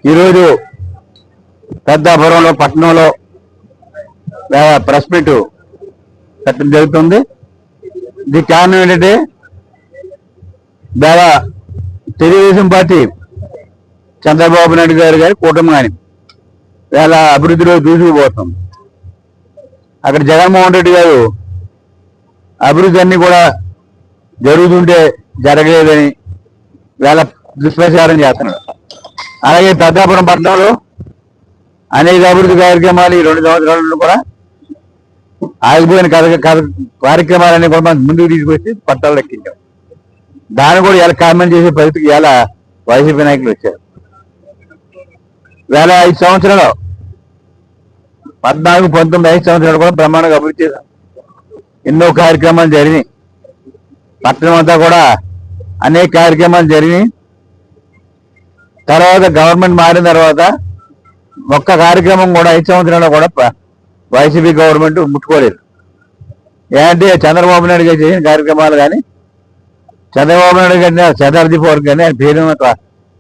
ఈరోజు పెద్దాపురంలో పట్టణంలో press meet పెట్టడం జరుగుతుంది. ఇది కారణం ఏంటంటే వేళ తెలుగుదేశం పార్టీ చంద్రబాబు నాయుడు గారి కూటమి కానీ వేళ అభివృద్ధిలో దూసుకుపోతుంది. అక్కడ జగన్మోహన్ రెడ్డి గారు అభివృద్ధి అన్ని కూడా జరుగుతుంటే జరగలేదని వేళ దుష్ప్రచారం చేస్తున్నాడు. అలాగే పెద్దాపురం పట్టణంలో అనేక అభివృద్ధి కార్యక్రమాలు ఈ 2 సంవత్సరాలలో కూడా ఆగిపోయిన కార్యక్రమాలన్నీ కూడా ముందుకు తీసుకొచ్చి పట్టాలు ఎక్కించాం. దాన్ని కూడా ఇలా కామెంట్ చేసే పరిస్థితికి ఇలా వైసీపీ నాయకులు వచ్చారు. వేళ 5 సంవత్సరాలు 14, 19, 5 సంవత్సరాలు కూడా బ్రహ్మాండంగా అభివృద్ధి చేశాం. ఎన్నో కార్యక్రమాలు జరిగినాయి. పట్టణం అంతా కూడా అనేక కార్యక్రమాలు జరిగినాయి. తర్వాత గవర్నమెంట్ మారిన తర్వాత ఒక్క కార్యక్రమం కూడా 5 సంవత్సరాలు కూడా వైసీపీ గవర్నమెంట్ ముట్టుకోలేదు. ఏంటంటే చంద్రబాబు నాయుడు గారు చేసిన కార్యక్రమాలు కానీ చంద్రబాబు నాయుడు గారిని శతాబ్ది పార్క్ కానీ ఆయన పేరు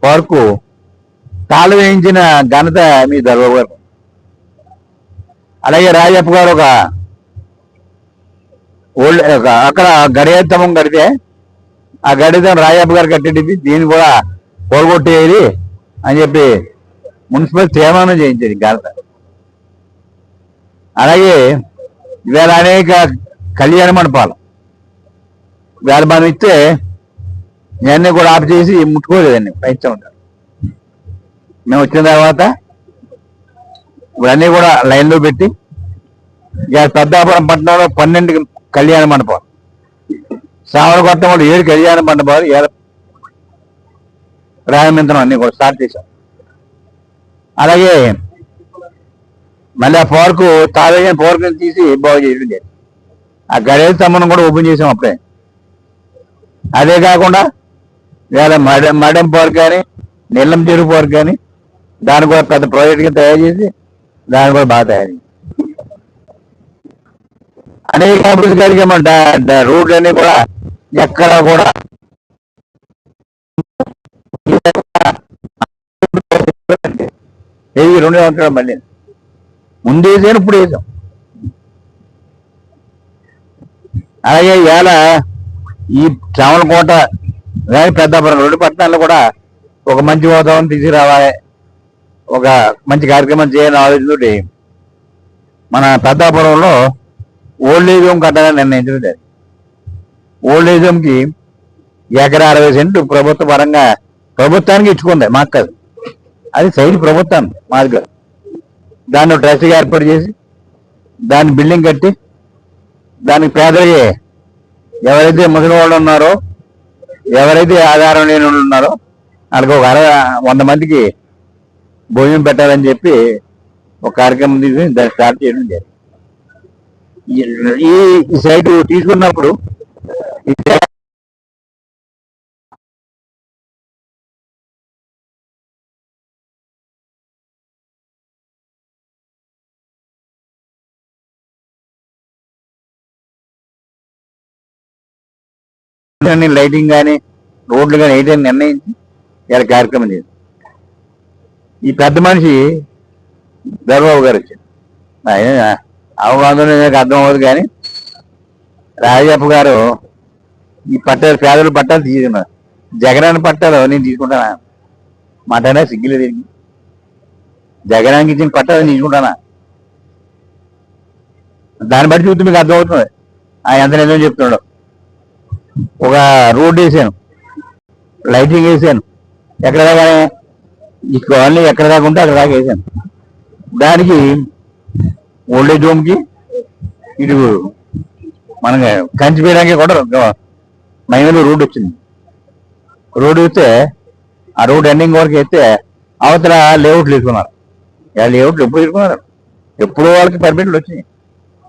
పార్కు తాళు వేయించిన ఘనత మీ దర్బాబు గారు. అలాగే రాజప్ప గారు అక్కడ గడియాత్తమం కడితే ఆ గడితం రాజప్ప గారు కట్టేది దీన్ని కూడా పోగొట్టేయాలి అని చెప్పి మున్సిపల్ తీర్మానం చేయించేది ఘనత. అలాగే ఇవాళ అనేక కళ్యాణ మండపాలు వేళ మనం ఇస్తే ఇవన్నీ కూడా ఆఫ్ చేసి ముట్టుకోలేదండి. ఉంటారు మేము వచ్చిన తర్వాత ఇవన్నీ కూడా లైన్లో పెట్టి పెద్దాపురం పట్టణంలో 12 కళ్యాణ మండపాలు, సామరకొట్టంలో 7 కళ్యాణ మండపాలు ప్రారంభించడం అన్ని కూడా స్టార్ట్ చేశాం. అలాగే మళ్ళీ ఆ పార్కు తావేసిన పార్కుని తీసి బాగు చేయడం, ఆ గడియల స్తంభం కూడా ఓపెన్ చేసాం అప్పుడే. అదే కాకుండా ఇవాళ మడం పార్క్ కానీ నీలం చెరువు పార్క్ కానీ దాన్ని కూడా పెద్ద ప్రాజెక్ట్గా తయారు చేసి దాన్ని కూడా బాగా తయారు చేసి అనేక అభివృద్ధి కార్యక్రమాలు రోడ్లు అన్నీ కూడా ఎక్కడ కూడా ఏవి 2 సంవత్సరాలు మళ్ళీ ముందు వేసాను ఇప్పుడు వేసాం. అలాగే ఇవాళ ఈ చామలకోట పెద్దాపురం 2 పట్టణాల్లో కూడా ఒక మంచి వాతావరణం తీసుకురావాలి, ఒక మంచి కార్యక్రమం చేయాలని ఆలోచనతోటి మన పెద్దాపురంలో ఓల్డ్ ఏజ్ హోమ్ కట్టాలని నిర్ణయించడం జరిగింది. ఓల్డ్ ఏజ్ హోమ్కి ఎకరా 60 సెంట్లు ప్రభుత్వ పరంగా ప్రభుత్వానికి ఇచ్చుకుంది, మాకు కాదు. అది సైడ్ ప్రభుత్వం మాది కాదు. దాన్ని ట్రస్ట్గా ఏర్పాటు చేసి దాన్ని బిల్డింగ్ కట్టి దానికి పేదలకి ఎవరైతే ముసలి వాళ్ళు ఉన్నారో ఎవరైతే ఆధారం లేని వాళ్ళు ఉన్నారో వాళ్ళకి ఒక 100 మందికి భోజనం పెట్టాలని చెప్పి ఒక కార్యక్రమం తీసుకుని దాన్ని స్టార్ట్ చేయడం జరిగింది. ఈ సైటు తీసుకున్నప్పుడు లైటింగ్ కానీ రోడ్లు కానీ వేయడానికి నిర్ణయించి ఇలా కార్యక్రమం చేసింది. ఈ పెద్ద మనిషి దర్బాబు గారు వచ్చారు. ఆయన అవగాహన నాకు అర్థం అవ్వదు కానీ రాజప్ప గారు ఈ పట్టాలు పేదలు పట్టాలు తీసుకున్నారు. జగనాన్ని పట్టాలు నేను తీసుకుంటానా మాటనే సిగ్గులేదు. జగనానికి ఇచ్చిన పట్టాలు తీసుకుంటానా? దాన్ని బట్టి చూస్తే మీకు అర్థమవుతుంది ఆయన ఎంత నిజం చెప్తున్నాడు. ఒక రోడ్డు వేసాను, లైటింగ్ వేసాను, ఎక్కడ దాకా ఈ కాలనీ ఎక్కడ దాకా ఉంటే అక్కడ దాకా వేసాను. దానికి ఓల్డ్ ఏజ్ హోమ్కి ఇటు మనకి కంచిపోయడానికి కూడా మైనలో రోడ్డు వచ్చింది. రోడ్డు వస్తే ఆ రోడ్డు ఎండింగ్ వరకు వేస్తే అవతల లేఅవుట్లు వేసుకున్నారు. ఆ లేఅవుట్లు ఎప్పుడు వేసుకున్నారు? ఎప్పుడో వాళ్ళకి పర్మిట్లు వచ్చినాయి.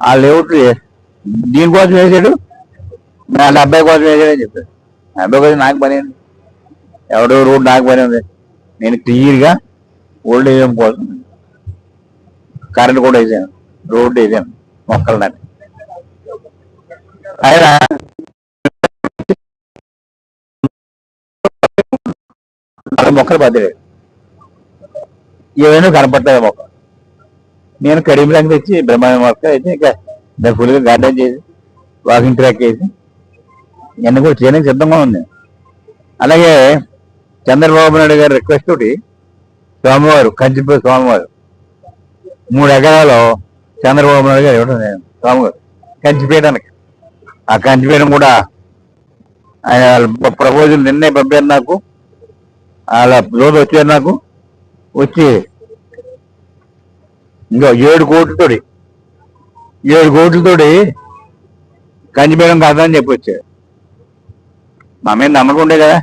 ఆ లేఅవుట్లు దీనికోసం వేసాడు, నా 70 కోసం వేసాడని చెప్పాడు. 70 కోసం నాకు పని అండి, ఎవడో రోడ్డు నాకు పని ఉంది. నేను క్లియర్గా ఓల్డ్ ఏజ్ హోమ్ కోసం కరెంట్ కూడా వేసాను, రోడ్డు వేసాను, మొక్కలు నాటి. ఆయన మొక్కలు బదిలేదు. ఏమైనా కనపట్టలేదు మొక్క. నేను కరీంలాగా తెచ్చి బ్రహ్మాండ మొక్క అయితే ఇంకా దాన్ని ఫుల్గా గార్డెన్ చేసి వాకింగ్ ట్రాక్ వేసి ఇవన్నీ కూడా చేయడానికి సిద్ధంగా ఉంది. అలాగే చంద్రబాబు నాయుడు గారి రిక్వెస్ట్ తోటి సోమవారు కంచిపల్లి సోమవారు 3 ఎకరాలు చంద్రబాబు నాయుడు గారు ఇవ్వడం సోమవారు కంచిపేయడానికి. ఆ కంచిపేయడం కూడా ఆయన ప్రపోజల్ నిన్నే పంపారు నాకు. అలా రోజు వచ్చారు నాకు వచ్చి ఇంకో 7 కోట్లతోటి కంచిపేయడం కాదని చెప్పి వచ్చారు. మా మీద నమ్మకం ఉండే కదా.